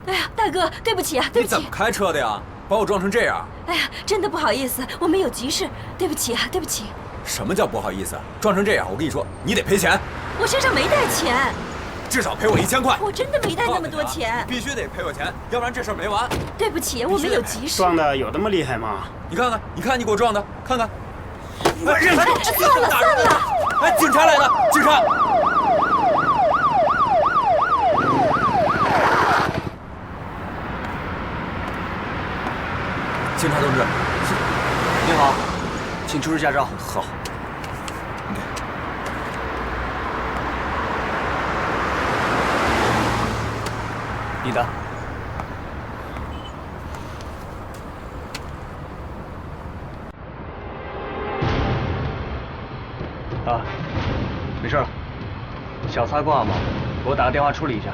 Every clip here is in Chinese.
哎呀，大哥，对不起啊，对不起。你怎么开车的呀？把我撞成这样！哎呀，真的不好意思，我们有急事，对不起啊，对不起。什么叫不好意思？撞成这样，我跟你说，你得赔钱。我身上没带钱，至少赔我1000块。我真的没带那么多钱。必须得赔我钱，要不然这事儿没完。对不起，我们有急事。撞的有那么厉害吗？你看看，你看你给我撞的，看看。算了算了。哎，警察来了，警察！警察同志，你好，请出示驾照。好。你的。啊，没事了，小擦挂嘛，给我打个电话处理一下。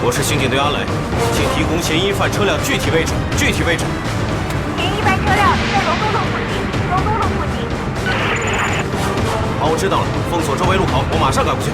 我是刑警队阿磊，请提供嫌疑犯车辆具体位置。具体位置。嫌疑犯车辆在龙东路附近。龙东路附近。好，我知道了，封锁周围路口，我马上赶过去。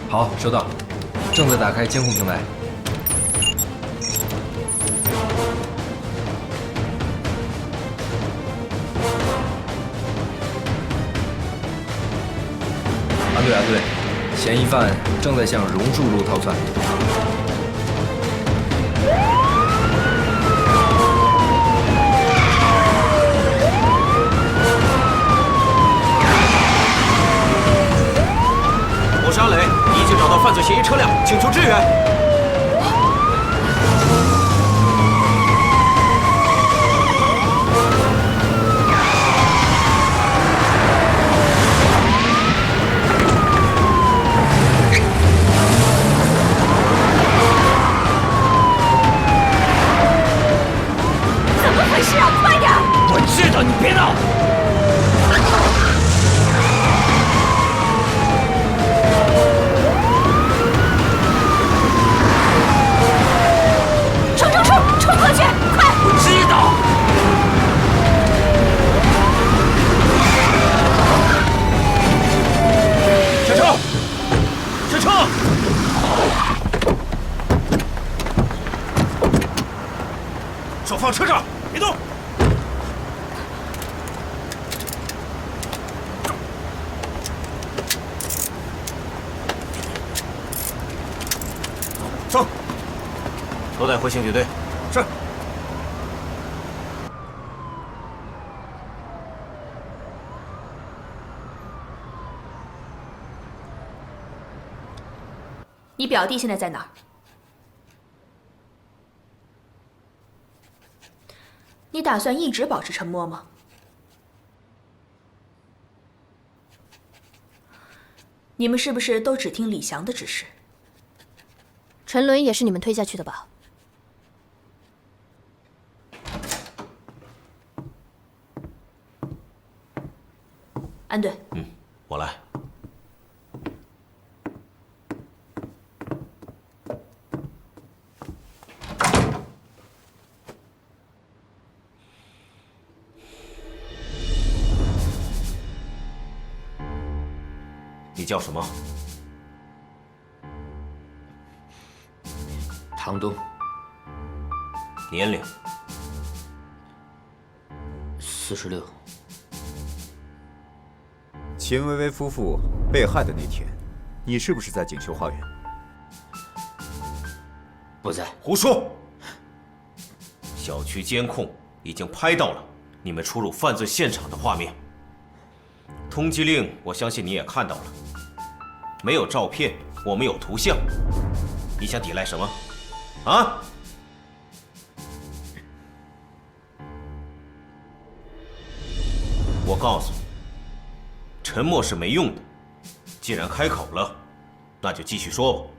好，收到，正在打开监控平台。安队，嫌疑犯正在向榕树路逃窜。我是阿磊，已经找到犯罪嫌疑车辆，请求支援。怎么回事啊？快点！我知道，你别闹。冲过去！快！我知道。下车！下车！手放车上，别动！走！都带回刑警队。是。你表弟现在在哪儿？你打算一直保持沉默吗？你们是不是都只听李翔的指示？陈伦也是你们推下去的吧？安队，我来。你叫什么？唐东，年龄46。秦薇薇夫妇被害的那天，你是不是在锦绣花园？不在。胡说！小区监控已经拍到了你们出入犯罪现场的画面，通缉令我相信你也看到了，没有照片，我们有图像，你想抵赖什么？啊？我告诉你，沉默是没用的，既然开口了，那就继续说吧。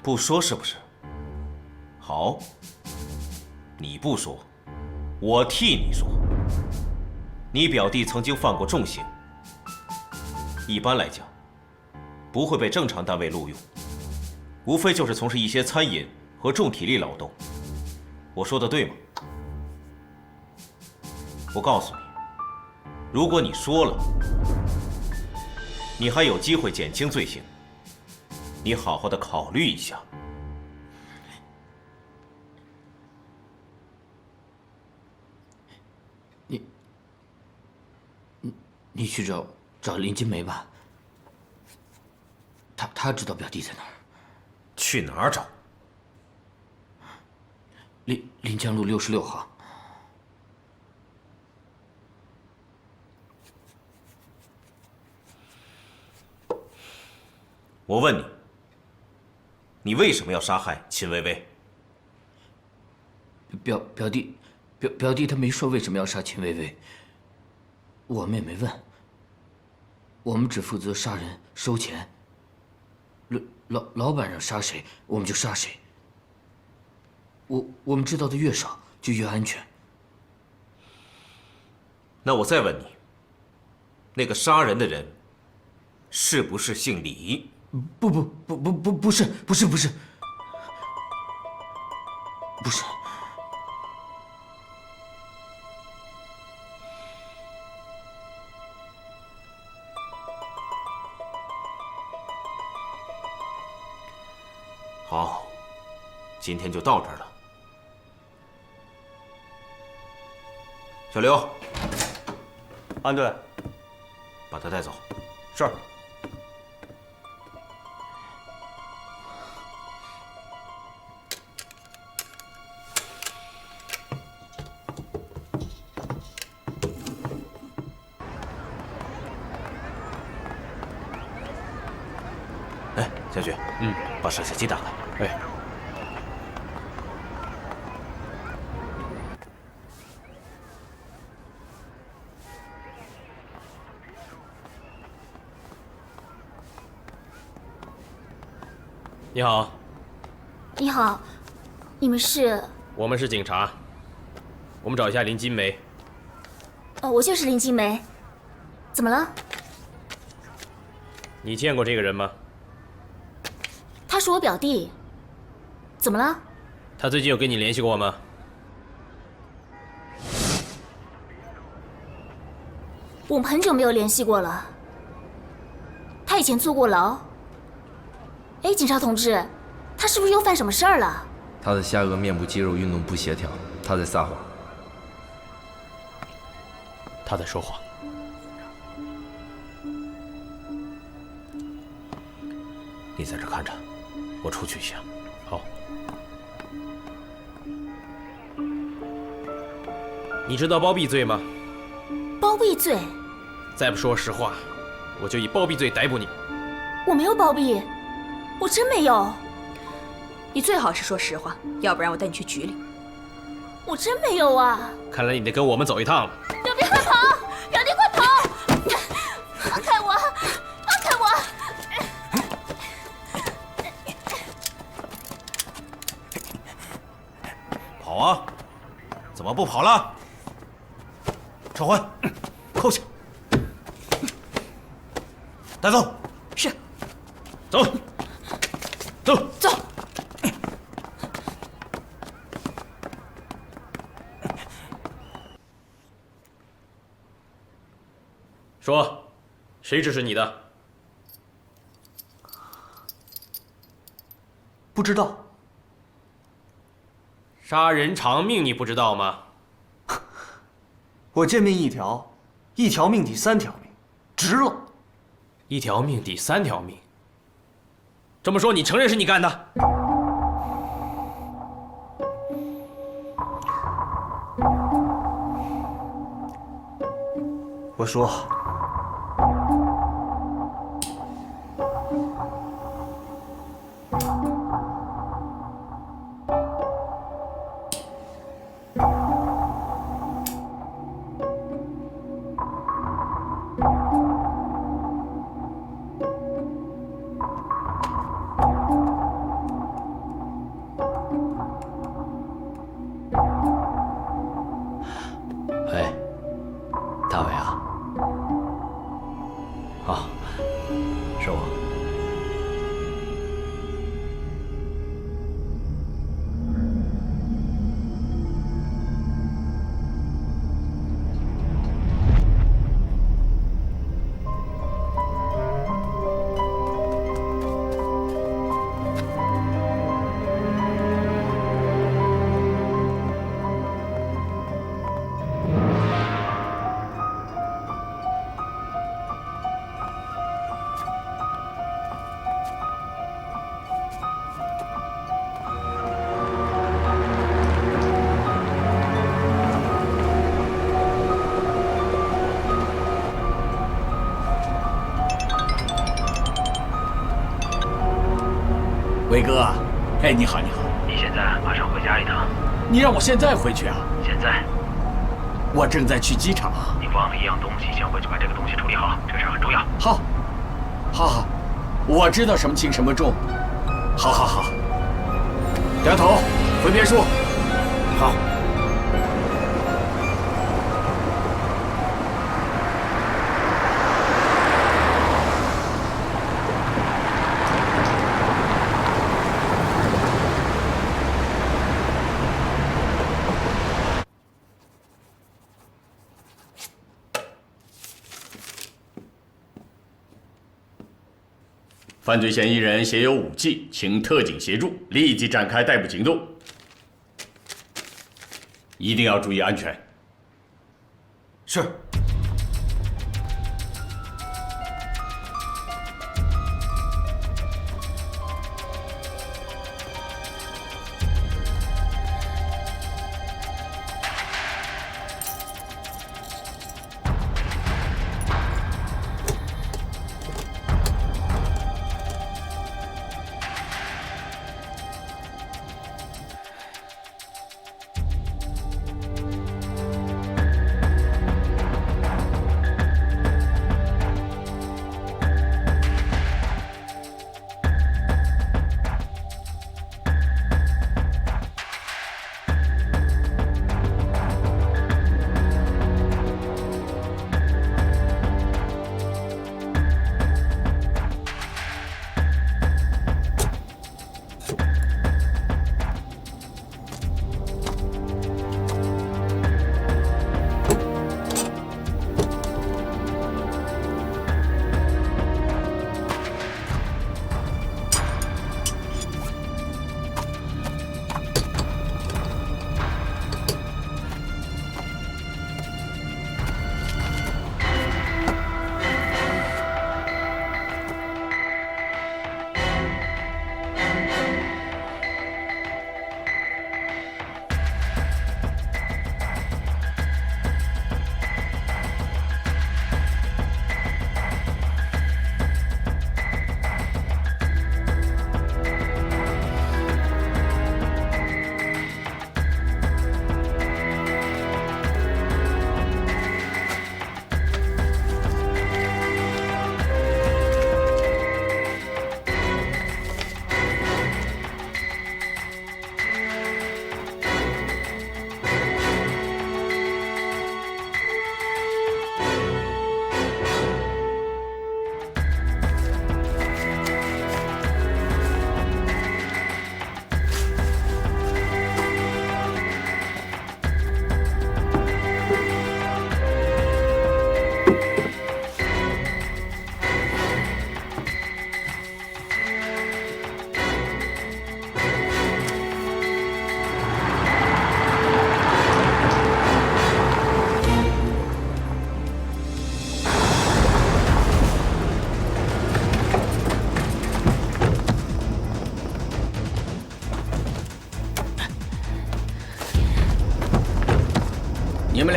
不说是不是？好，你不说，我替你说。你表弟曾经犯过重刑，一般来讲，不会被正常单位录用，无非就是从事一些餐饮和重体力劳动。我说的对吗？我告诉你，如果你说了，你还有机会减轻罪行。你好好的考虑一下。你去找林金梅吧，他知道表弟在哪儿。去哪儿找？临江路66号。我问你，你为什么要杀害秦薇薇？表弟他没说为什么要杀秦薇薇，我们也没问。我们只负责杀人收钱。老板让杀谁，我们就杀谁。我们知道的越少，就越安全。那我再问你，那个杀人的人是不是姓李？不是。好，今天就到这儿了。小刘，安顿，把他带走。是。哎，小雪，把摄像机打开。哎。你好。你好，你们是？我们是警察，我们找一下林金梅。我就是林金梅，怎么了？你见过这个人吗？他是我表弟，怎么了？他最近有跟你联系过吗？我们很久没有联系过了。他以前坐过牢。哎，警察同志，他是不是又犯什么事儿了？他的下颚面部肌肉运动不协调，他在撒谎。他在说谎。你在这看着，我出去一下。好。你知道包庇罪吗？包庇罪？再不说实话，我就以包庇罪逮捕你。我没有包庇，我真没有。你最好是说实话，要不然我带你去局里。我真没有啊！看来你得跟我们走一趟了。表弟快跑！表弟快跑！放开我！放开我！跑啊！怎么不跑了？赵欢，扣下，带走。是。走。走。走。说，谁指使你的？不知道。杀人偿命，你不知道吗？我见命一条，一条命抵3条命，值了。1条命抵3条命。这么说，你承认是你干的？我说。喂，大伟啊！啊，是我。伟哥，哎，你好，你好。你现在马上回家一趟。你让我现在回去啊？现在。我正在去机场。你忘了一样东西，先回去把这个东西处理好，这事很重要。好，好，我知道什么轻什么重。好。掉头回别墅。好。犯罪嫌疑人携有武器，请特警协助，立即展开逮捕行动。一定要注意安全。是。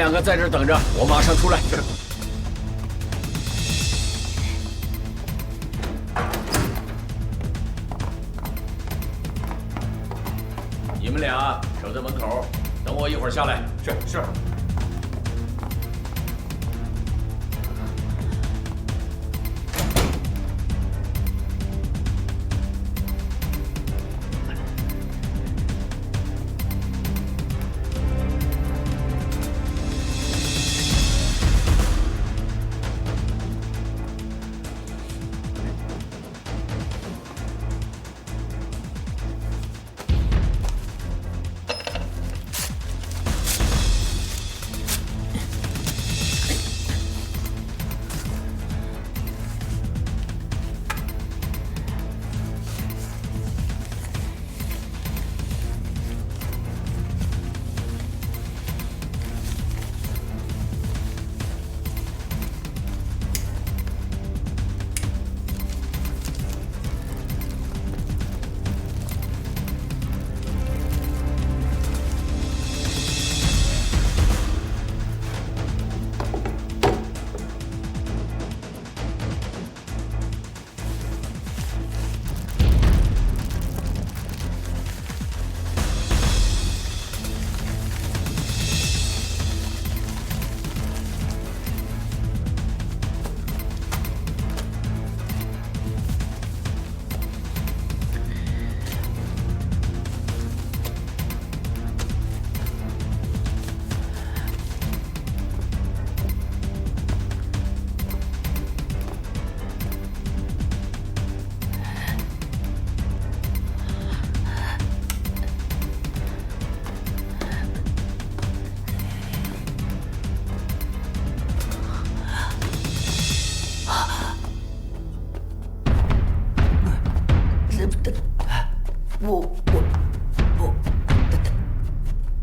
两个在这儿等着，我马上出来。你们俩守在门口，等我一会儿下来。是。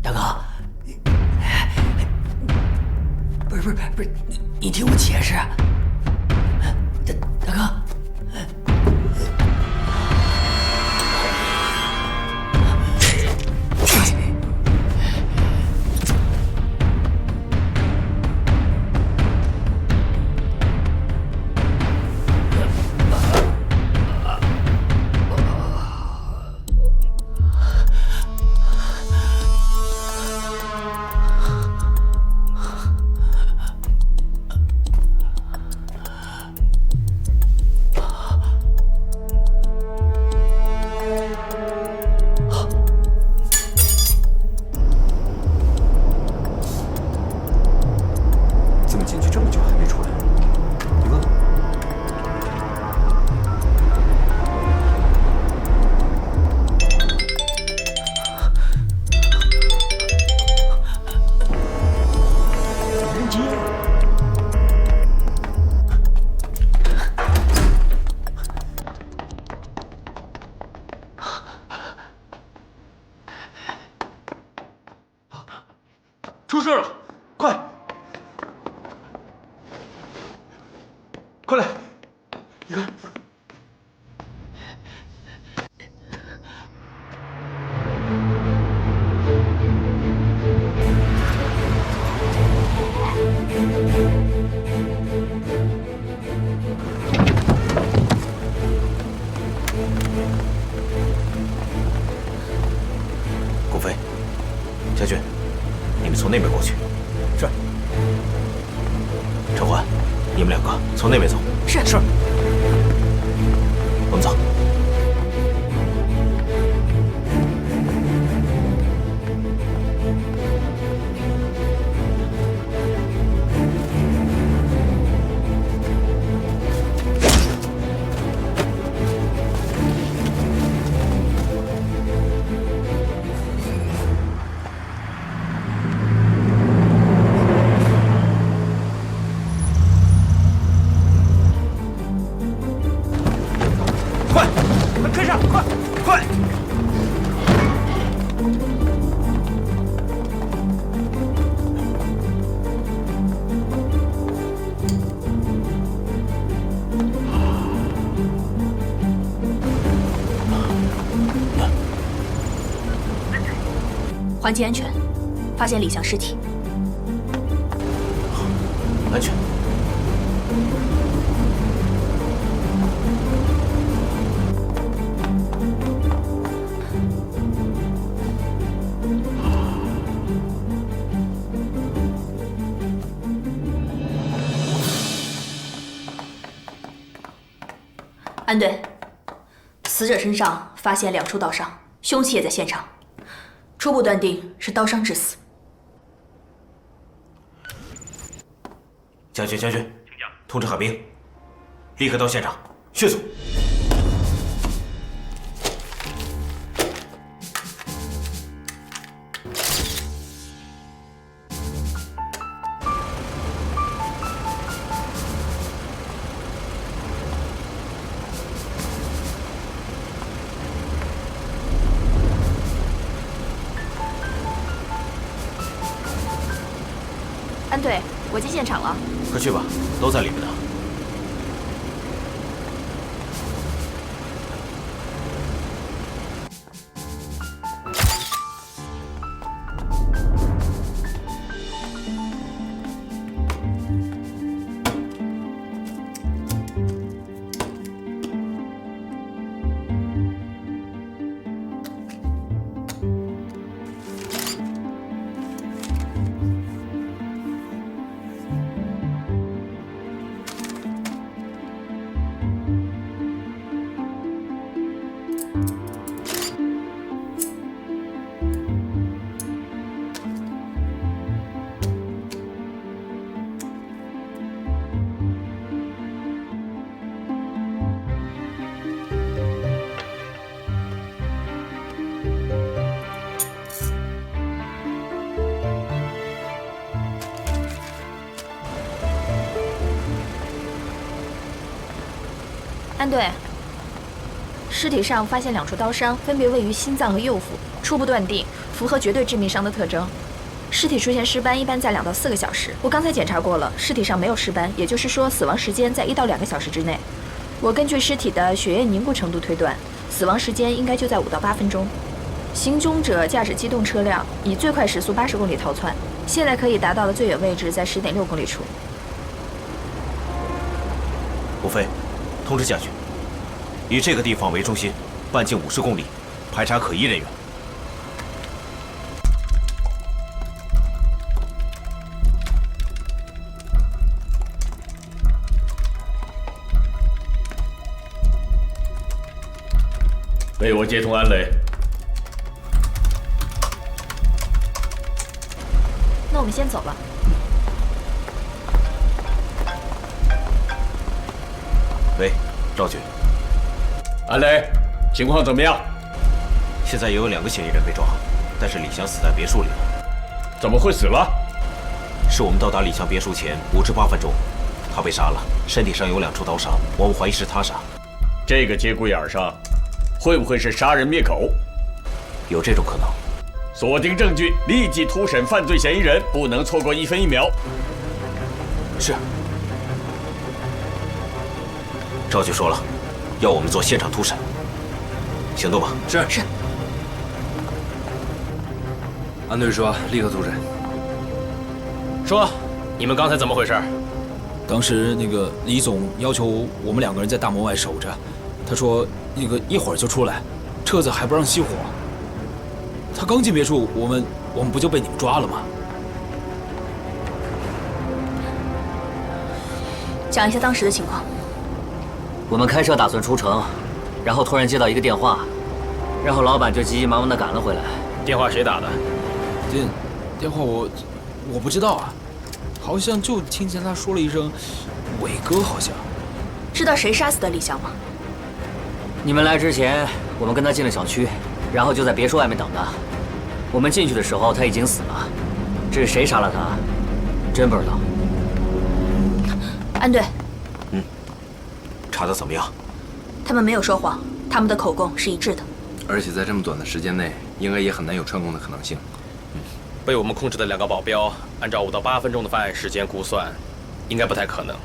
大哥，不是，你听我解释，大哥。出事了，快来！你看，顾飞、家俊，你们从那边过去。是。陈欢，你们两个从那边走。是。我们走。跟上，快！环境安全，发现李翔尸体。安全。安队，死者身上发现2处刀伤，凶器也在现场，初步断定是刀伤致死。将军，通知海兵，立刻到现场，迅速。安队，我进现场了。快去吧，都在里面呢。安队，尸体上发现2处刀伤，分别位于心脏和右腹，初步断定符合绝对致命伤的特征。尸体出现尸斑一般在2到4个小时，我刚才检查过了，尸体上没有尸斑，也就是说死亡时间在1到2个小时之内。我根据尸体的血液凝固程度推断，死亡时间应该就在5到8分钟。行凶者驾驶机动车辆，以最快时速80公里逃窜，现在可以达到的最远位置在10.6公里处。吴飞，通知下去，以这个地方为中心，半径50公里，排查可疑人员。为我接通安雷。那我们先走了。喂，赵局。安雷，情况怎么样？现在也有2个嫌疑人被抓，但是李翔死在别墅里了。怎么会死了？是我们到达李翔别墅前5至8分钟，他被杀了，身体上有2处刀伤，我们怀疑是他杀。这个节骨眼上，会不会是杀人灭口？有这种可能。锁定证据，立即突审犯罪嫌疑人，不能错过1分1秒。是。赵局说了，要我们做现场突审。行动吧。是。安队说立刻突审。说，你们刚才怎么回事？当时那个李总要求我们2个人在大门外守着，他说那个一会儿就出来，车子还不让熄火。他刚进别墅，我们不就被你们抓了吗？讲一下当时的情况。我们开车打算出城，然后突然接到一个电话，然后老板就急急忙忙地赶了回来。电话谁打的？电话我不知道啊，好像就听见他说了一声“伟哥”，好像。知道谁杀死的李翔吗？你们来之前，我们跟他进了小区，然后就在别墅外面等他。我们进去的时候他已经死了，至于谁杀了他，真不知道。安队。查得怎么样？他们没有说谎，他们的口供是一致的。而且在这么短的时间内，应该也很难有串供的可能性。被我们控制的2个保镖，按照5到8分钟的犯案时间估算，应该不太可能。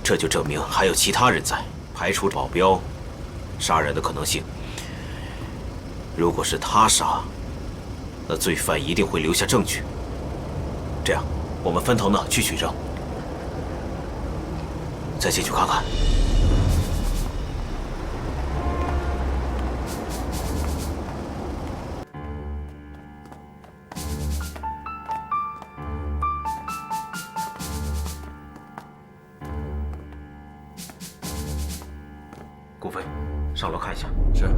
这就证明还有其他人在，排除保镖杀人的可能性。如果是他杀，那罪犯一定会留下证据。这样，我们分头呢去取证，再进去看看。顾飞，上楼看一下。是。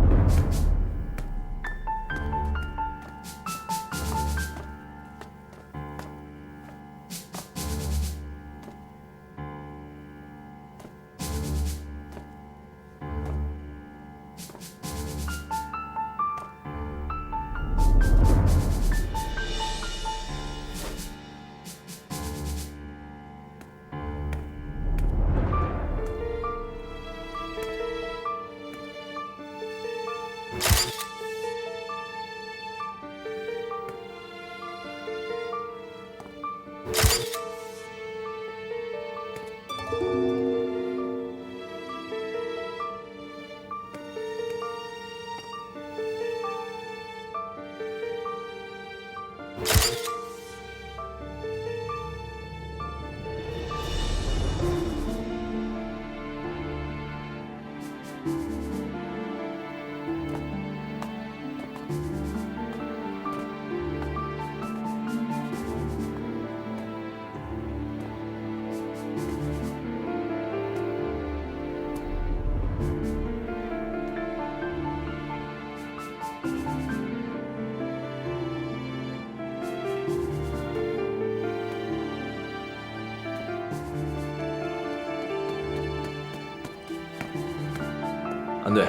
安队，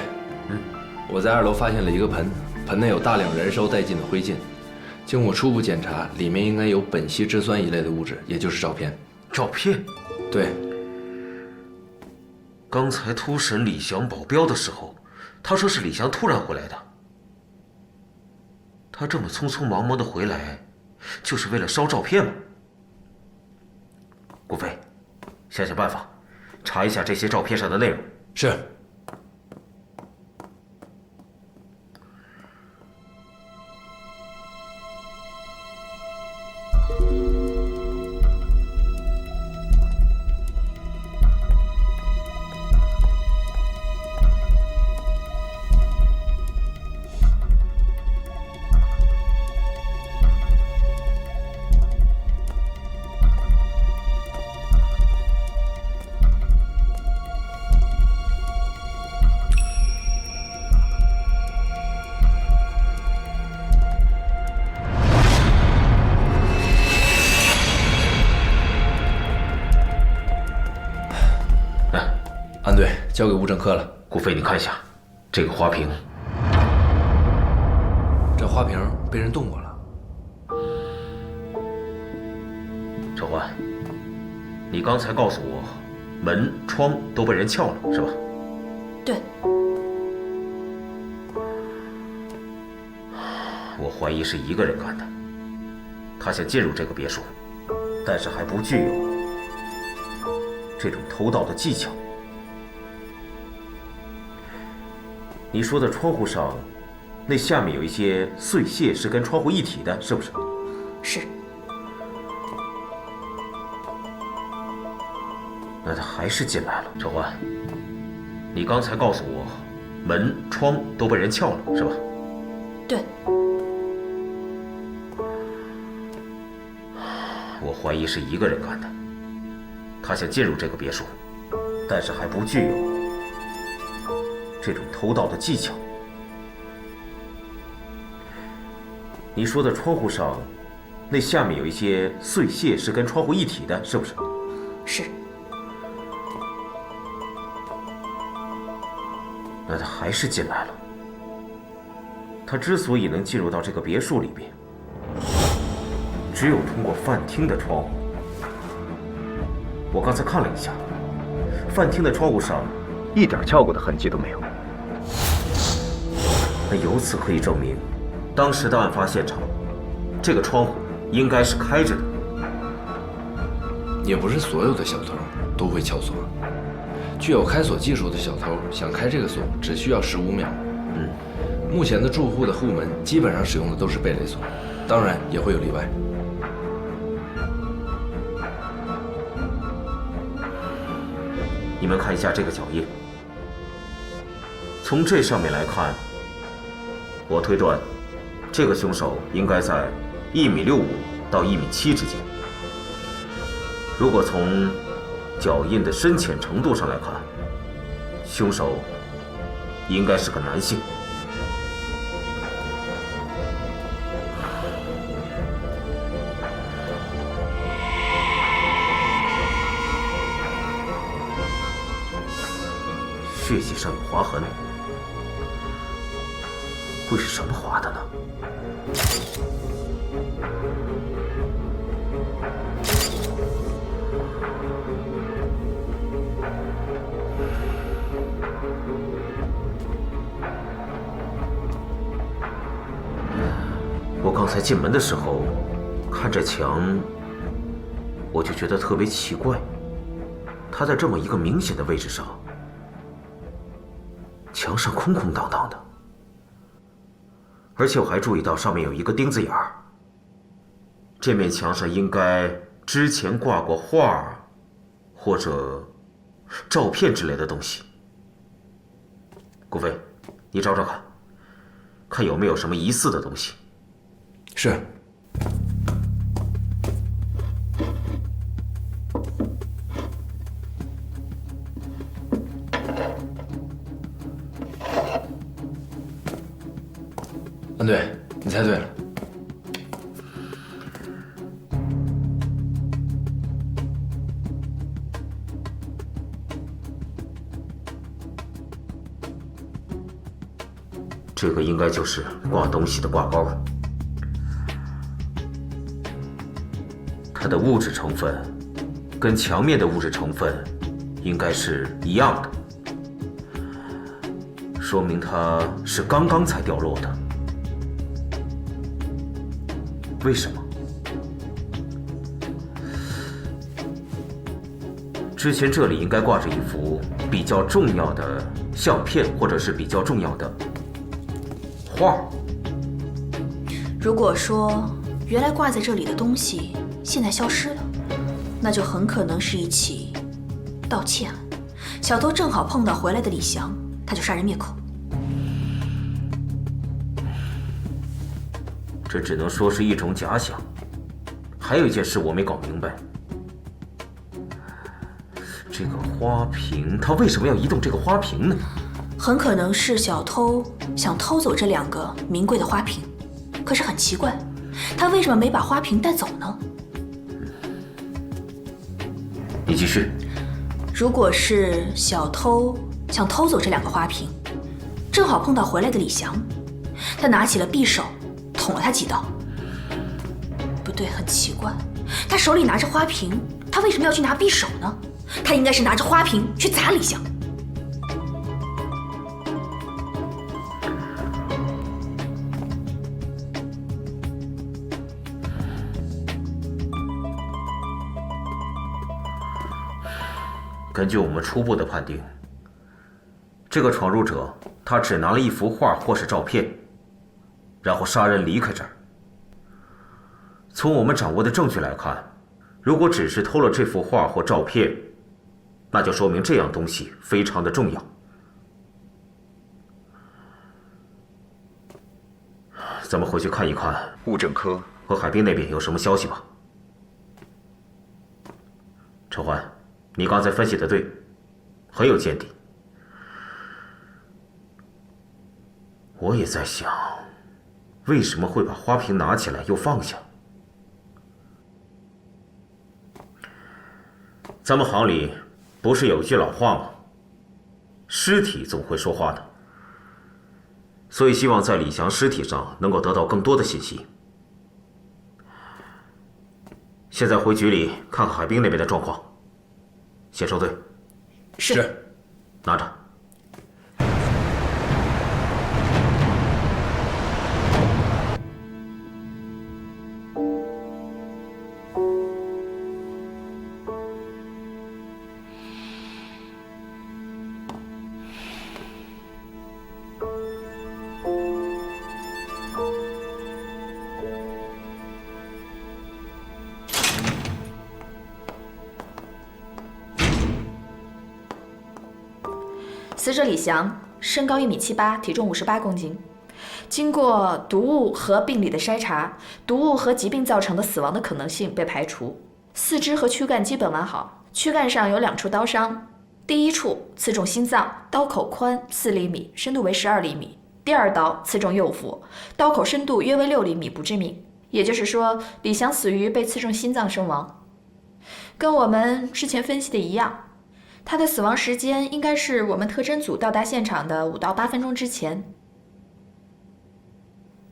我在2楼发现了一个盆，盆内有大量燃烧殆尽的灰烬。经我初步检查，里面应该有苯烯酯酸一类的物质，也就是照片。照片？对。刚才突审李翔保镖的时候，他说是李翔突然回来的。他这么匆匆忙忙的回来，就是为了烧照片吗？顾飞，想想办法，查一下这些照片上的内容。是。安队，交给物证科了。顾飞，你看一下，这个花瓶。这花瓶被人动过了。陈欢，你刚才告诉我，门窗都被人撬了，是吧？对。我怀疑是一个人干的。他想进入这个别墅，但是还不具有这种偷盗的技巧。你说的窗户上，那下面有一些碎屑是跟窗户一体的，是不是？是。那他还是进来了。陈欢，你刚才告诉我，门窗都被人撬了，是吧？对。我怀疑是一个人干的。他想进入这个别墅，但是还不具有这种偷盗的技巧。你说的窗户上，那下面有一些碎屑是跟窗户一体的，是不是？是。那他还是进来了。他之所以能进入到这个别墅里边，只有通过饭厅的窗户。我刚才看了一下，饭厅的窗户上一点撬过的痕迹都没有。那由此可以证明，当时的案发现场，这个窗户应该是开着的。也不是所有的小偷都会撬锁，具有开锁技术的小偷想开这个锁只需要15秒。目前的住户的户门基本上使用的都是贝雷锁，当然也会有例外。你们看一下这个脚印，从这上面来看，我推断，这个凶手应该在1.65米到1.7米之间。如果从脚印的深浅程度上来看，凶手应该是个男性。血迹上有划痕，会是什么划的呢？我刚才进门的时候，看着墙，我就觉得特别奇怪，它在这么一个明显的位置上。墙上空空荡荡的，而且我还注意到上面有一个钉子眼儿。这面墙上应该之前挂过画或者照片之类的东西。顾飞，你找找看，看有没有什么疑似的东西。是。对，你猜对了。这个应该就是挂东西的挂钩，它的物质成分跟墙面的物质成分应该是一样的，说明它是刚刚才掉落的。为什么？之前这里应该挂着一幅比较重要的相片，或者是比较重要的画。如果说原来挂在这里的东西现在消失了，那就很可能是一起盗窃案。小偷正好碰到回来的李翔，他就杀人灭口。这只能说是一种假想。还有一件事我没搞明白，这个花瓶，他为什么要移动这个花瓶呢？很可能是小偷想偷走这2个名贵的花瓶，可是很奇怪，他为什么没把花瓶带走呢？你继续。如果是小偷想偷走这2个花瓶，正好碰到回来的李翔，他拿起了匕首捅了他几刀。不对，很奇怪，他手里拿着花瓶，他为什么要去拿匕首呢？他应该是拿着花瓶去砸李翔。根据我们初步的判定，这个闯入者他只拿了一幅画或是照片，然后杀人离开这儿。从我们掌握的证据来看，如果只是偷了这幅画或照片，那就说明这样东西非常的重要。咱们回去看一看物证科和海滨那边有什么消息吧。陈欢，你刚才分析的对，很有见地。我也在想，为什么会把花瓶拿起来又放下？咱们行里不是有一句老话吗？尸体总会说话的。所以希望在李翔尸体上能够得到更多的信息。现在回局里看看海滨那边的状况。先收队。是。拿着。死者李翔，身高1.78米，体重58公斤。经过毒物和病理的筛查，毒物和疾病造成的死亡的可能性被排除。四肢和躯干基本完好，躯干上有2处刀伤，第一处刺中心脏，刀口宽4厘米，深度为12厘米；第二刀刺中右腹，刀口深度约为6厘米，不致命。也就是说，李翔死于被刺中心脏身亡，跟我们之前分析的一样。他的死亡时间应该是我们特侦组到达现场的5到8分钟之前。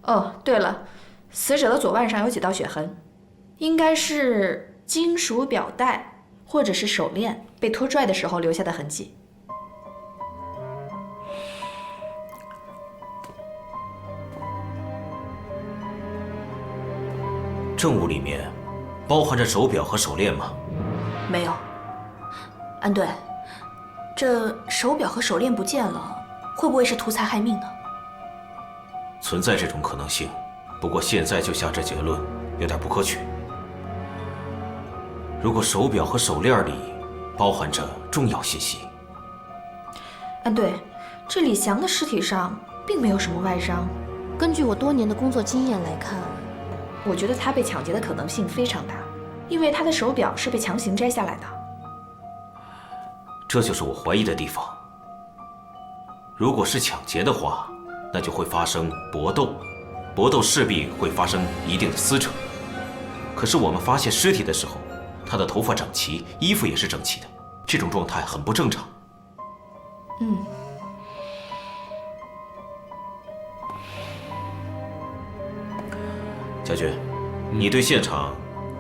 哦，对了，死者的左腕上有几道血痕，应该是金属表带或者是手链被拖拽的时候留下的痕迹。证物里面包含着手表和手链吗？没有。安队，这手表和手链不见了，会不会是图财害命呢？存在这种可能性，不过现在就下这结论有点不可取。如果手表和手链里包含着重要信息，安队，这李翔的尸体上并没有什么外伤。根据我多年的工作经验来看，我觉得他被抢劫的可能性非常大，因为他的手表是被强行摘下来的。这就是我怀疑的地方。如果是抢劫的话，那就会发生搏斗，搏斗势必会发生一定的撕扯。可是我们发现尸体的时候，他的头发整齐，衣服也是整齐的，这种状态很不正常。佳娟，你对现场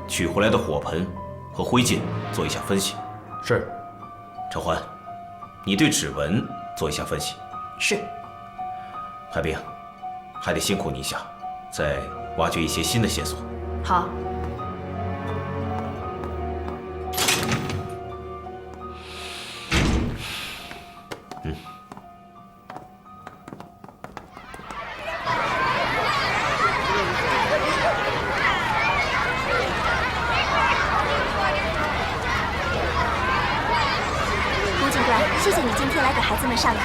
取回来的火盆和灰烬做一下分析。是。陈欢，你对指纹做一下分析。是。海冰，还得辛苦你一下，再挖掘一些新的线索。好。谢谢你今天来给孩子们上课，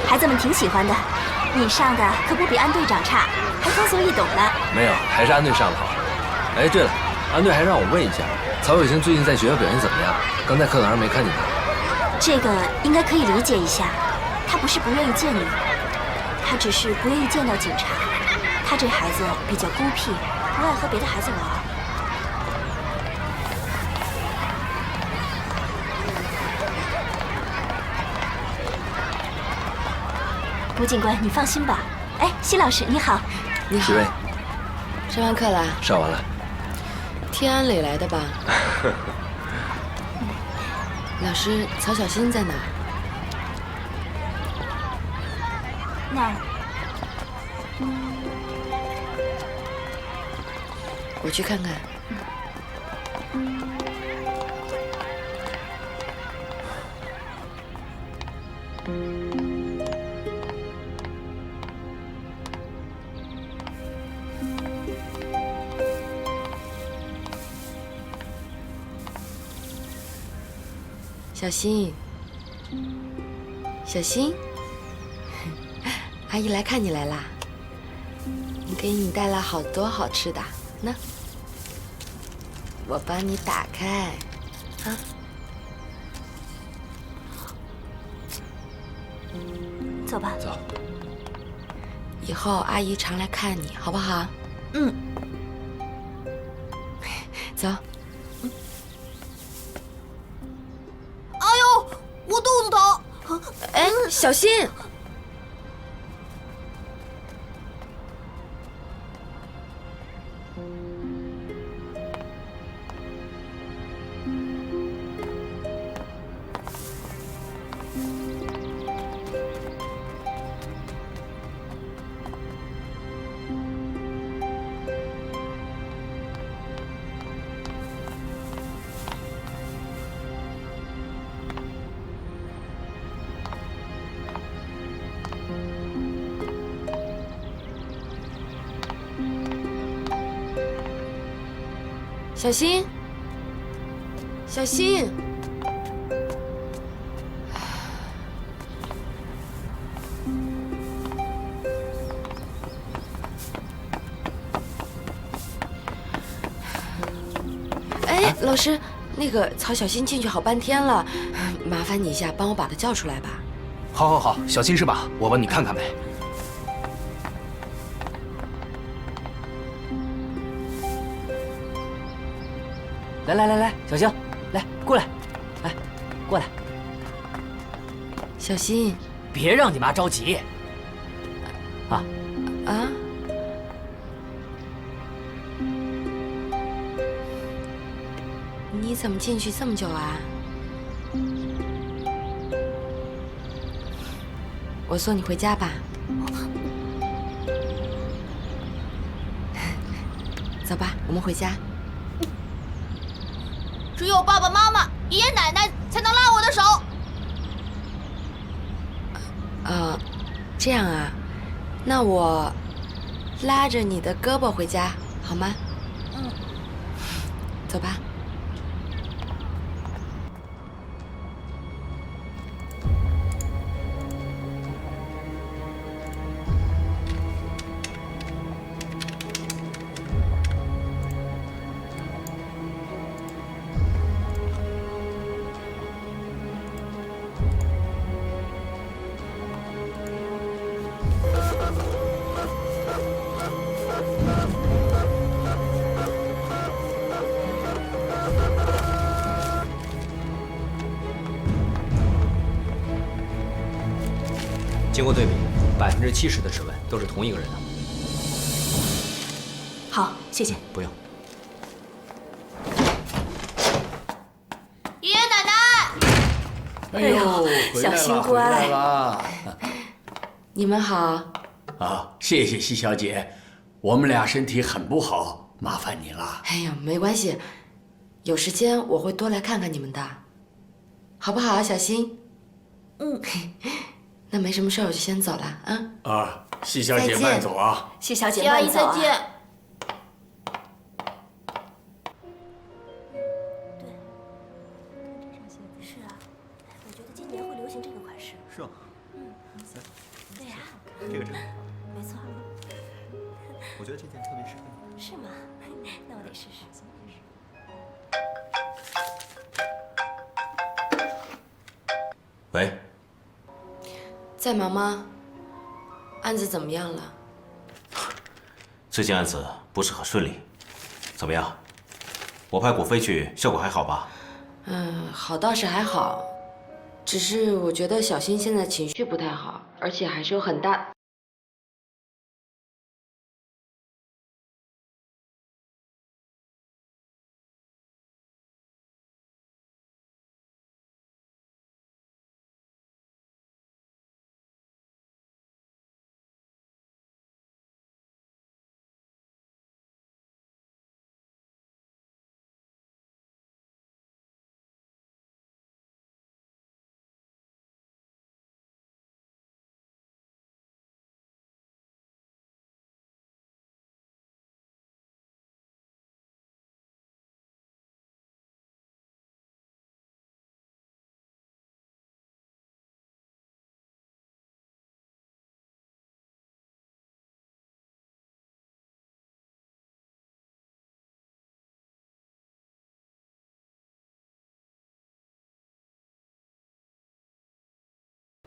孩子们挺喜欢的。你上的可不比安队长差，还通俗易懂呢。没有，还是安队上的好。哎，对了，安队还让我问一下，曹雪芹最近在学校表现怎么样？刚在课堂上没看见他。这个应该可以理解一下，他不是不愿意见你，他只是不愿意见到警察。他这孩子比较孤僻，不爱和别的孩子玩。吴警官，你放心吧。哎，奚老师你好。你好。几位？上完课了？上完了。天安里来的吧？老师，曹小新在哪儿？那儿。我去看看。小新，小新，阿姨来看你来啦。我给你带来好多好吃的，那我帮你打开，啊。走吧。走。以后阿姨常来看你，好不好？嗯。走。我肚子疼。哎，小心！小新，小新，师，那个曹小新进去好半天了，麻烦你一下帮我把他叫出来吧。好，好，好，小新是吧？我帮你看看呗。来，小星，来过来，来过来。小新，别让你妈着急。啊。你怎么进去这么久啊？我送你回家吧。走吧，我们回家。只有爸爸妈妈、爷爷奶奶才能拉我的手。这样啊，那我拉着你的胳膊回家好吗？走吧。经过对比，70%的指纹都是同一个人的。好，谢谢。不用。爷爷奶奶，哎呦，小新乖回来了。你们好。啊，谢谢西小姐，我们俩身体很不好，麻烦你了。哎呀，没关系，有时间我会多来看看你们的，好不好啊，小新？那没什么事儿，我就先走了啊。啊，西小姐慢走啊。谢小姐谢阿姨慢走啊。再见。是啊，我觉得今年会流行这个款式。是吗？对呀，这个真的，没错。我觉得这件特别适合你。是吗？那我得试试。喂，在忙吗？案子怎么样了？最近案子不是很顺利，怎么样？我派古飞去，效果还好吧？好倒是还好，只是我觉得小新现在情绪不太好，而且还是有很大。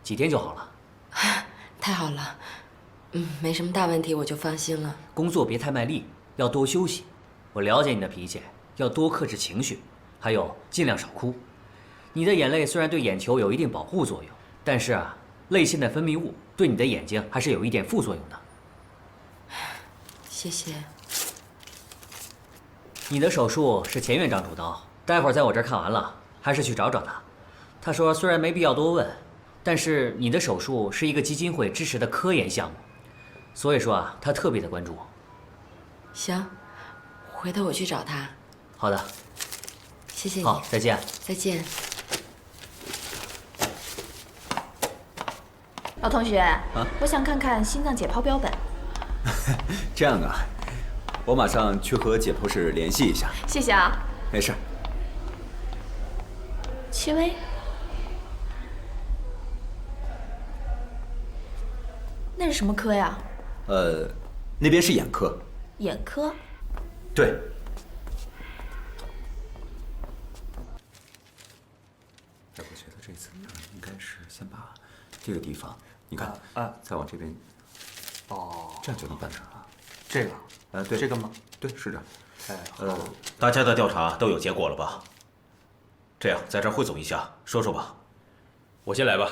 几天就好了。太好了，没什么大问题，我就放心了。工作别太卖力，要多休息。我了解你的脾气，要多克制情绪，还有尽量少哭。你的眼泪虽然对眼球有一定保护作用，但是啊，泪腺的分泌物对你的眼睛还是有一点副作用的。谢谢。你的手术是钱院长主刀，待会儿在我这儿看完了，还是去找找他。他说虽然没必要多问，但是你的手术是一个基金会支持的科研项目，所以说啊，他特别的关注。行，回头我去找他。好的，谢谢你。好，再见。再见。老同学，我想看看心脏解剖标本。这样啊，我马上去和解剖室联系一下。谢谢啊。没事。戚薇，那是什么科呀？那边是眼科。眼科。对。我觉得这次应该是先把这个地方，你看，再往这边，这样就能办成了。这个，对，这个吗？对，是的。大家的调查都有结果了吧？这样，在这儿汇总一下，说说吧。我先来吧。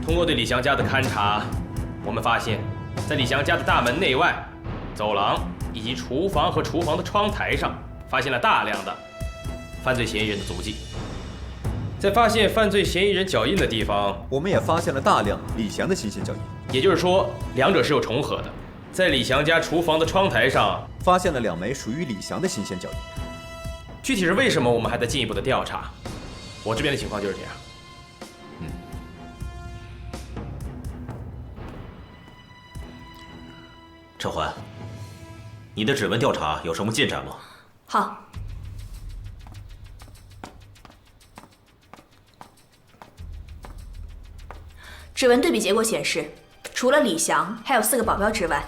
通过对李祥家的勘查，我们发现，在李祥家的大门内外、走廊以及厨房和厨房的窗台上，发现了大量的犯罪嫌疑人的足迹。在发现犯罪嫌疑人脚印的地方，我们也发现了大量李祥的新鲜脚印。也就是说，两者是有重合的。在李祥家厨房的窗台上，发现了2枚属于李祥的新鲜脚印。具体是为什么，我们还在进一步的调查。我这边的情况就是这样。陈环，你的指纹调查有什么进展吗？好。指纹对比结果显示，除了李祥还有4个保镖之外，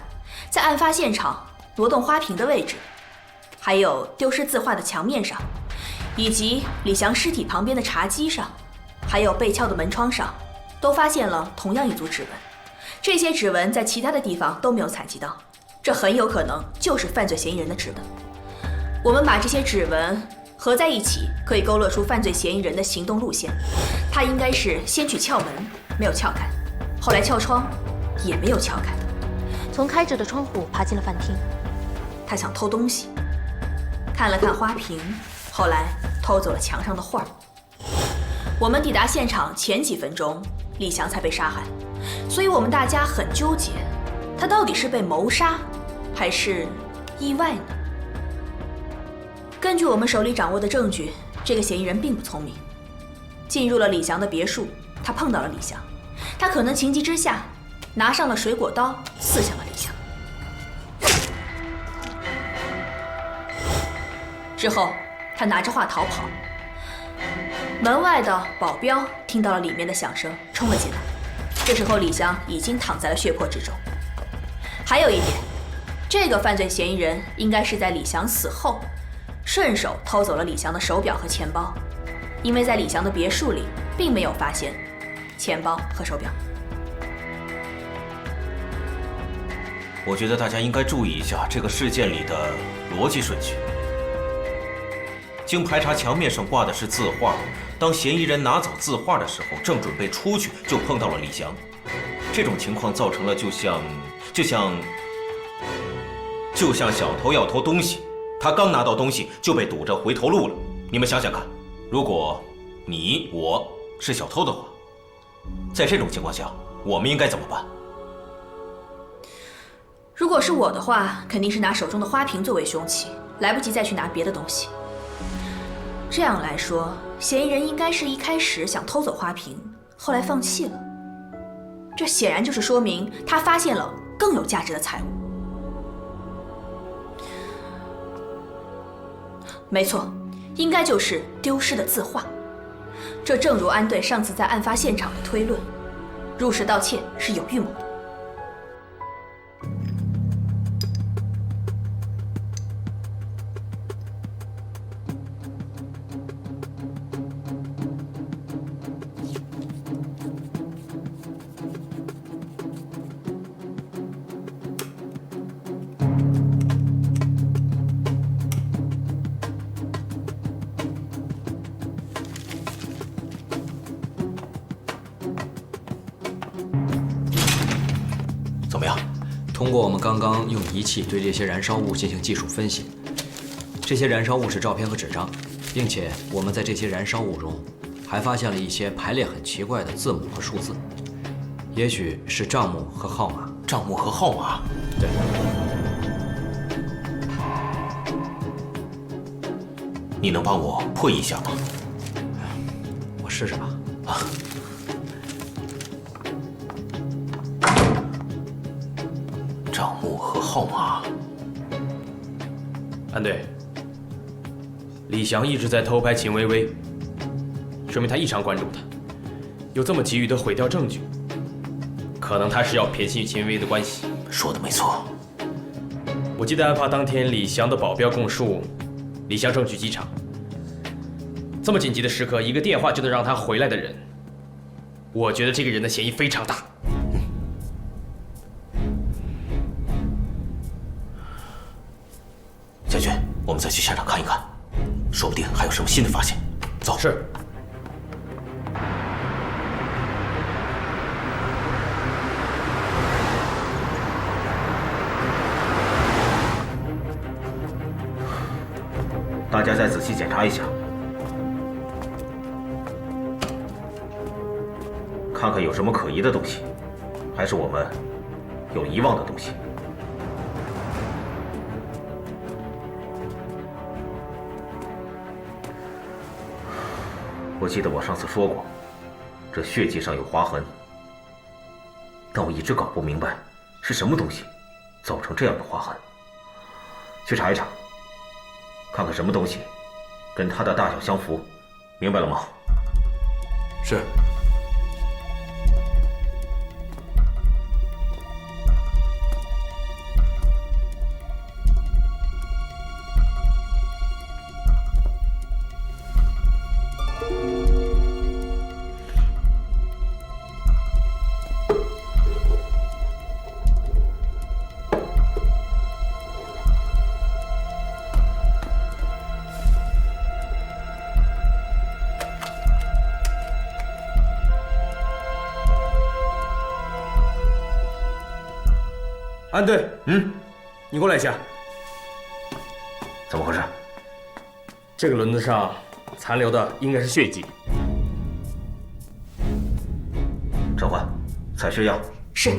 在案发现场挪动花瓶的位置，还有丢失字画的墙面上，以及李祥尸体旁边的茶几上，还有被撬的门窗上，都发现了同样一组指纹。这些指纹在其他的地方都没有采集到，这很有可能就是犯罪嫌疑人的指纹。我们把这些指纹合在一起，可以勾勒出犯罪嫌疑人的行动路线。他应该是先去撬门，没有撬开，后来撬窗，也没有撬开，从开着的窗户爬进了饭厅。他想偷东西，看了看花瓶，后来偷走了墙上的画。我们抵达现场前几分钟，李祥才被杀害，所以我们大家很纠结，他到底是被谋杀，还是意外呢？根据我们手里掌握的证据，这个嫌疑人并不聪明。进入了李祥的别墅，他碰到了李祥，他可能情急之下拿上了水果刀，刺向了李祥。之后，他拿着画逃跑。门外的保镖听到了里面的响声，冲了进来。这时候，李祥已经躺在了血泊之中。还有一点，这个犯罪嫌疑人应该是在李祥死后，顺手偷走了李祥的手表和钱包，因为在李祥的别墅里并没有发现钱包和手表。我觉得大家应该注意一下这个事件里的逻辑顺序。经排查，墙面上挂的是字画，当嫌疑人拿走字画的时候，正准备出去，就碰到了李祥。这种情况造成了就像小偷要偷东西，他刚拿到东西就被堵着回头路了。你们想想看，如果你我是小偷的话，在这种情况下，我们应该怎么办？如果是我的话，肯定是拿手中的花瓶作为凶器，来不及再去拿别的东西。这样来说，嫌疑人应该是一开始想偷走花瓶，后来放弃了。这显然就是说明他发现了更有价值的财物。没错，应该就是丢失的字画。这正如安队上次在案发现场的推论，入室盗窃是有预谋的。通过我们刚刚用仪器对这些燃烧物进行技术分析，这些燃烧物是照片和纸张，并且我们在这些燃烧物中还发现了一些排列很奇怪的字母和数字，也许是账目和号码。账目和号码？对。你能帮我破译一下吗？我试试吧。啊。账目和号码。安队，李翔一直在偷拍秦薇薇，说明他异常关注她，又这么急于的毁掉证据，可能他是要撇清与秦薇薇的关系。说的没错。我记得案发当天，李翔的保镖供述，李翔正去机场。这么紧急的时刻，一个电话就能让他回来的人，我觉得这个人的嫌疑非常大。将军，我们再去现场看一看，说不定还有什么新的发现。走。是。大家再仔细检查一下，看看有什么可疑的东西，还是我们有遗忘的东西。我记得我上次说过，这血迹上有划痕，但我一直搞不明白是什么东西造成这样的划痕。去查一查，看看什么东西跟它的大小相符，明白了吗？是。安队，你过来一下。怎么回事？这个轮子上残留的应该是血迹。陈焕，采血样。是。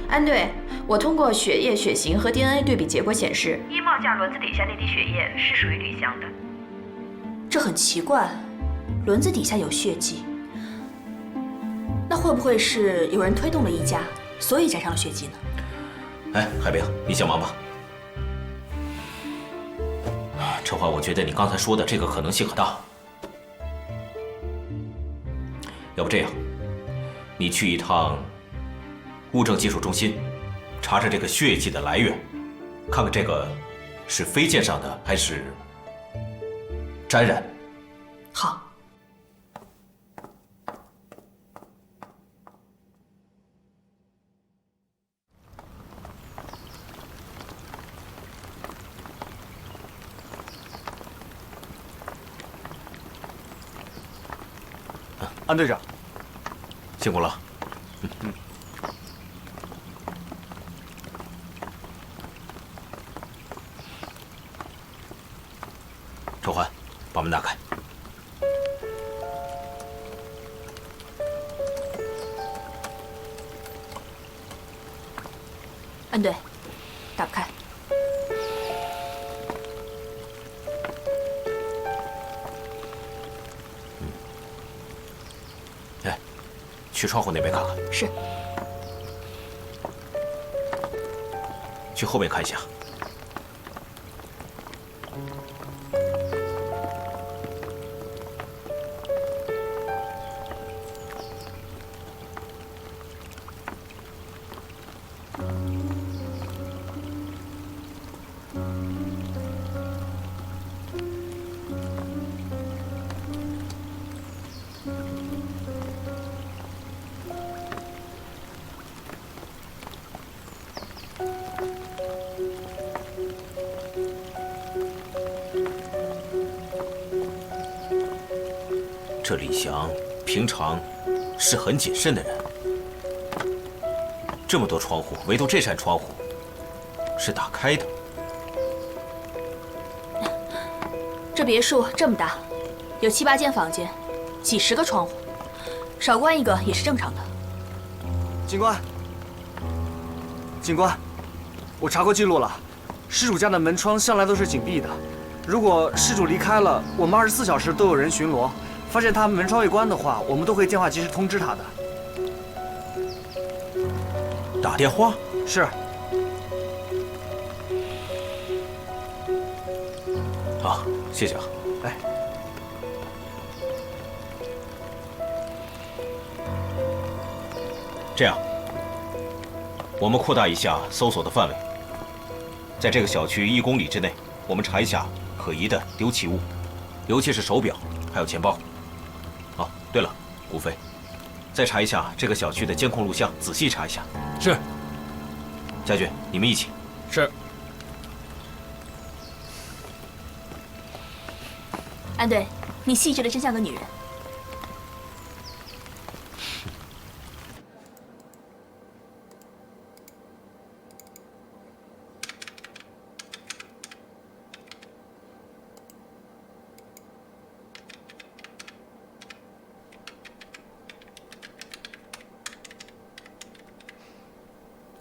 安队，我通过血液、血型和 DNA 对比结果显示，衣帽架轮子底下那滴血液是属于吕翔的。这很奇怪，轮子底下有血迹，那会不会是有人推动了衣架，所以沾上了血迹呢？哎，海兵，你先忙吧。陈焕，我觉得你刚才说的这个可能性很大。要不这样，你去一趟物证技术中心，查查这个血迹的来源，看看这个是飞溅上的还是沾染。好。安队长，辛苦了。陈焕，把门打开。安队，打不开。哎，去窗户那边看看。是。去后面看一下。这李翔平常是很谨慎的人，这么多窗户，唯独这扇窗户是打开的。这别墅这么大，有7、8间房间，几10个窗户，少关一个也是正常的。警官，警官，我查过记录了，失主家的门窗向来都是紧闭的，如果失主离开了，我们24小时都有人巡逻，发现他门窗未关的话，我们都会电话及时通知他的。打电话？是。好，谢谢啊。哎。这样，我们扩大一下搜索的范围，在这个小区1公里之内，我们查一下可疑的丢弃物，尤其是手表，还有钱包。哦，对了，顾飞，再查一下这个小区的监控录像，仔细查一下。是。家俊，你们一起。是。安队，你细致的真像个女人。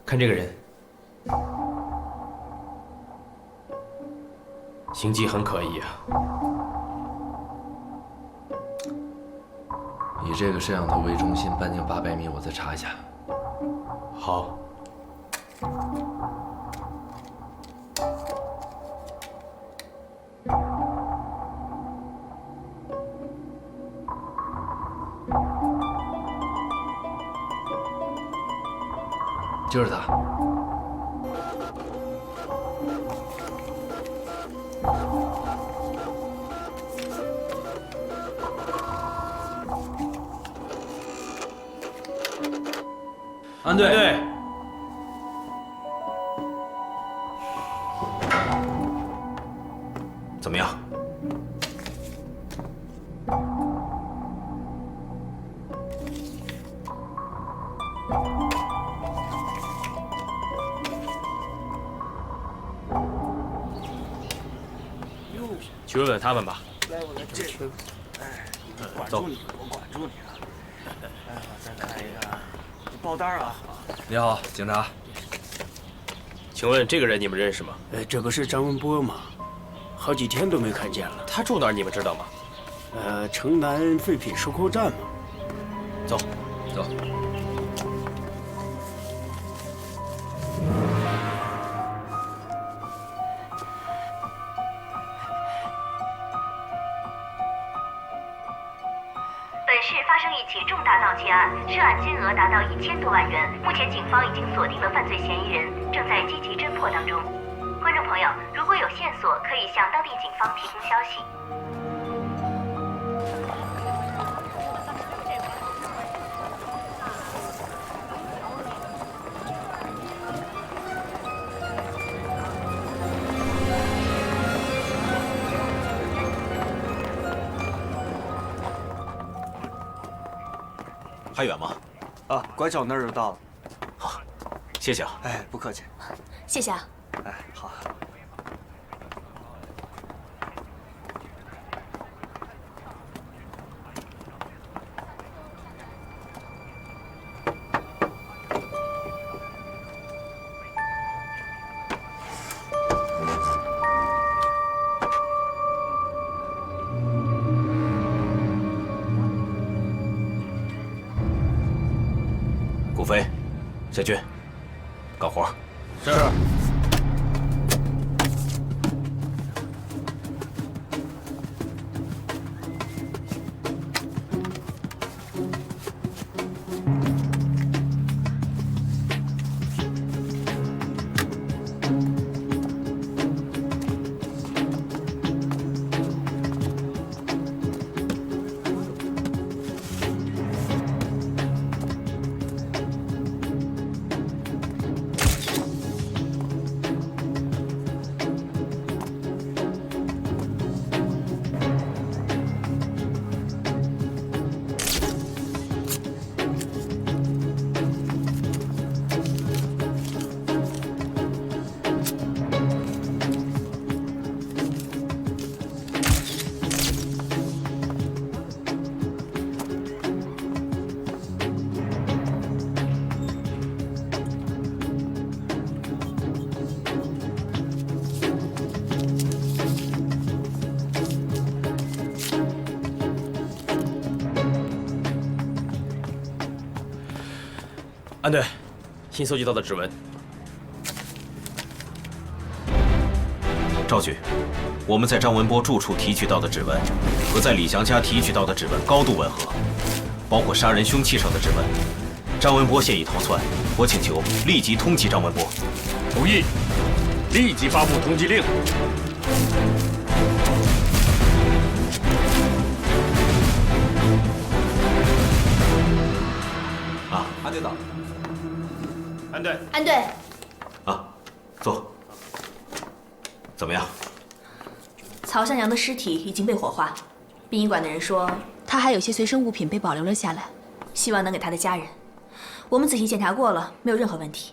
看这个人，行迹很可疑啊。以这个摄像头为中心，半径800米，我再查一下。好。就是他。安队。对。怎么样？去问问他们吧。来，我来这个。哎，管住你，我管住你了。来，我再看一看报单啊。你好，警察。请问这个人你们认识吗？这个是张文波吗？好几天都没看见了。他住哪儿？你们知道吗？城南废品收购站嘛。走，走。本市发生一起重大盗窃案，涉案金额达到1000多万元。目前警方已经锁定了犯罪嫌疑人，正在积极侦破当中。观众朋友，如果有线索，可以向当地警方提供消息。还远吗？啊，拐角那儿就到了。好，谢谢啊。哎，不客气。谢谢啊。哎，好。顾飞，夏军，干活。是。安队，新搜集到的指纹。赵局，我们在张文波住处提取到的指纹和在李祥家提取到的指纹高度吻合，包括杀人凶器上的指纹。张文波现已逃窜，我请求立即通缉张文波。同意，立即发布通缉令。啊，安队长。安队。安队。啊，坐。怎么样？曹向阳的尸体已经被火化，殡仪馆的人说他还有些随身物品被保留了下来，希望能给他的家人。我们仔细检查过了，没有任何问题。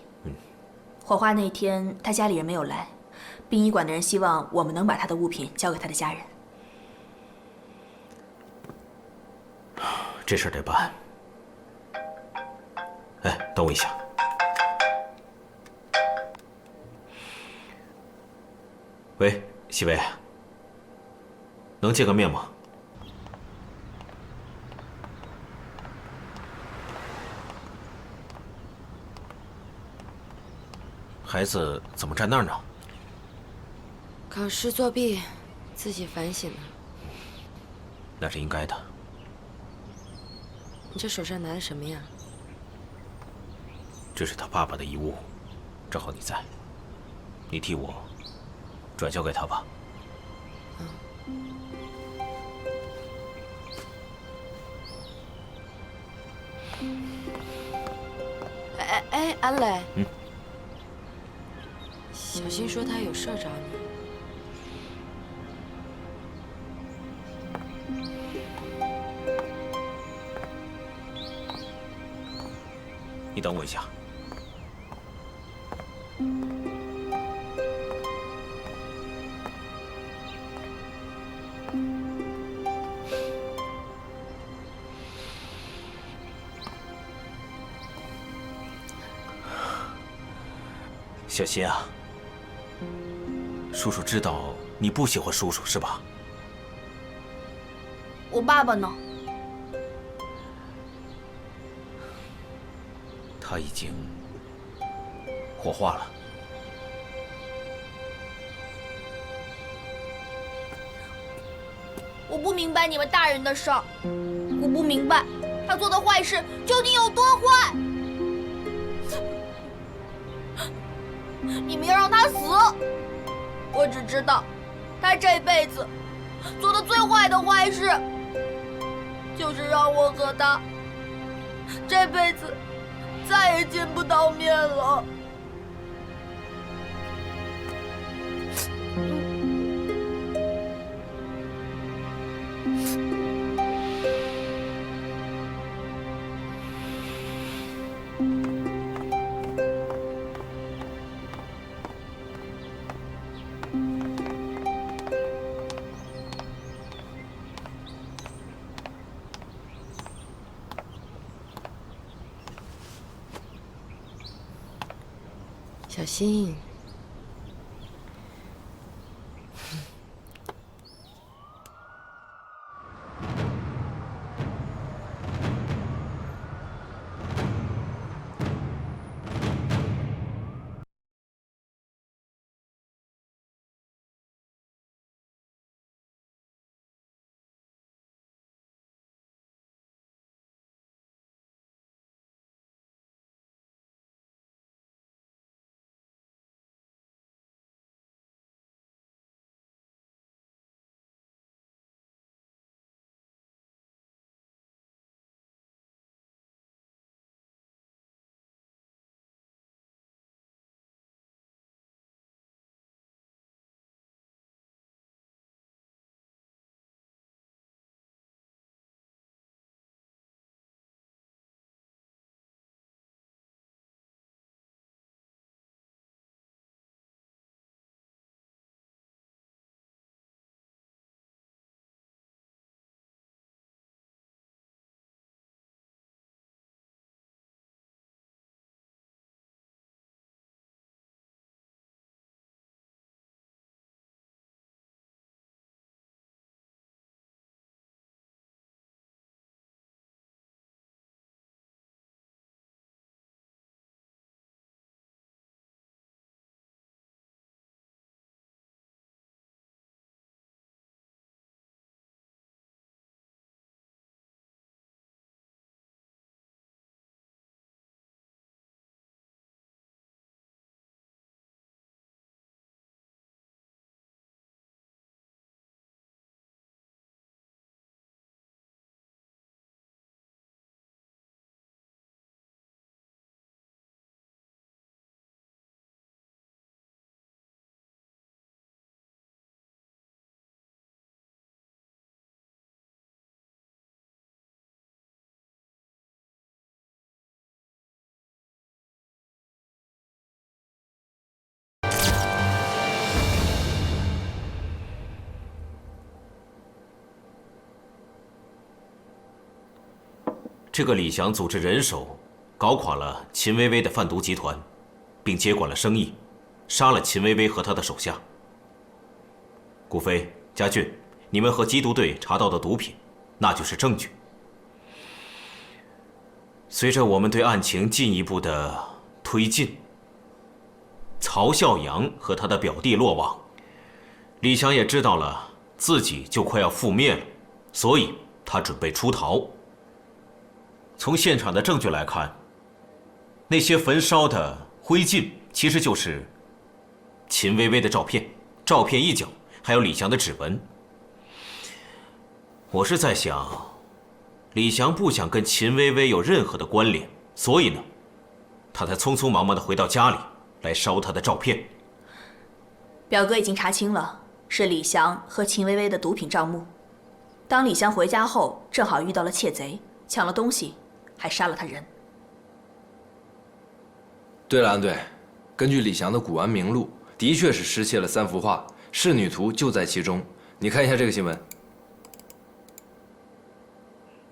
火化那天他家里人没有来，殡仪馆的人希望我们能把他的物品交给他的家人。这事儿得办。哎，等我一下。喂，西北，能见个面吗？孩子怎么站那儿呢？考试作弊，自己反省了。那是应该的。你这手上拿的什么呀？这是他爸爸的遗物，正好你在，你替我转交给他吧。哎，安磊。嗯。小新说他有事儿找你。你等我一下。小新啊，叔叔知道你不喜欢叔叔是吧？我爸爸呢？他已经火化了。我不明白你们大人的事儿，我不明白他做的坏事究竟有多坏。你们要让他死，我只知道，他这辈子做的最坏的坏事，就是让我和他这辈子再也见不到面了。小新。这个李翔组织人手，搞垮了秦薇薇的贩毒集团，并接管了生意，杀了秦薇薇和他的手下。顾飞、家俊，你们和缉毒队查到的毒品，那就是证据。随着我们对案情进一步的推进，曹孝阳和他的表弟落网，李翔也知道了自己就快要覆灭了，所以他准备出逃。从现场的证据来看，那些焚烧的灰烬其实就是秦薇薇的照片，照片一角还有李翔的指纹。我是在想，李翔不想跟秦薇薇有任何的关联，所以呢，他才匆匆忙忙地回到家里来烧她的照片。表哥已经查清了，是李翔和秦薇薇的毒品账目。当李翔回家后，正好遇到了窃贼，抢了东西，还杀了他人。对了，安队，根据李翔的古玩名录，的确是失窃了3幅画，仕女图就在其中。你看一下这个新闻。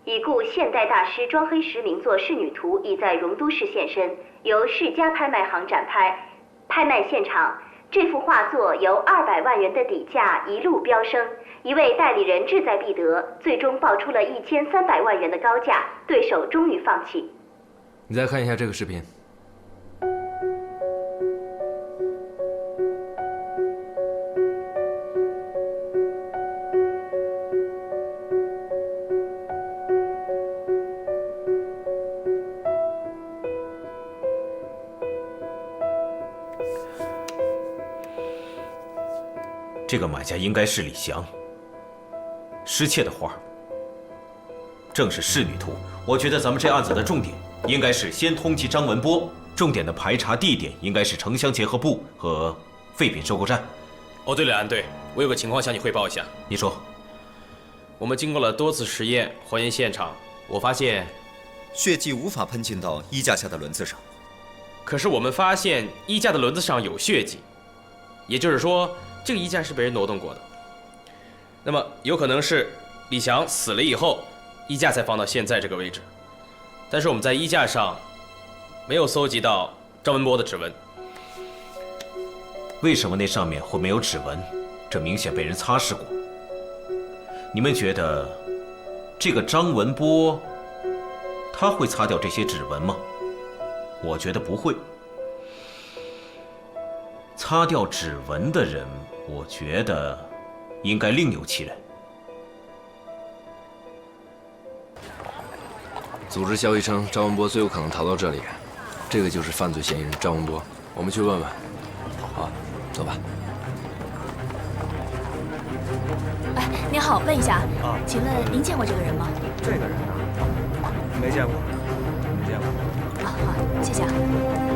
已故现代大师庄黑石名作《仕女图》已在荣都市现身，由世家拍卖行展拍。拍卖现场，这幅画作由200万元的底价一路飙升，一位代理人志在必得，最终报出了1300万元的高价，对手终于放弃。你再看一下这个视频。这个买家应该是李翔。失窃的画正是仕女图。我觉得咱们这案子的重点应该是先通缉张文波，重点的排查地点应该是城乡结合部和废品收购站。哦，对了，安队，我有个情况向你汇报一下。你说。我们经过了多次实验还原现场，我发现血迹无法喷进到衣架下的轮子上。可是我们发现衣架的轮子上有血迹，也就是说，这个衣架是被人挪动过的。那么有可能是李翔死了以后，衣架才放到现在这个位置。但是我们在衣架上没有搜集到张文波的指纹。为什么那上面会没有指纹？这明显被人擦拭过。你们觉得这个张文波他会擦掉这些指纹吗？我觉得不会。擦掉指纹的人，我觉得应该另有其人。组织消息称，张文波最有可能逃到这里，这个就是犯罪嫌疑人张文波。我们去问问。好，走吧。哎，您好，问一下，请问您见过这个人吗？这个人啊，没见过，没见过。啊，好，谢谢啊。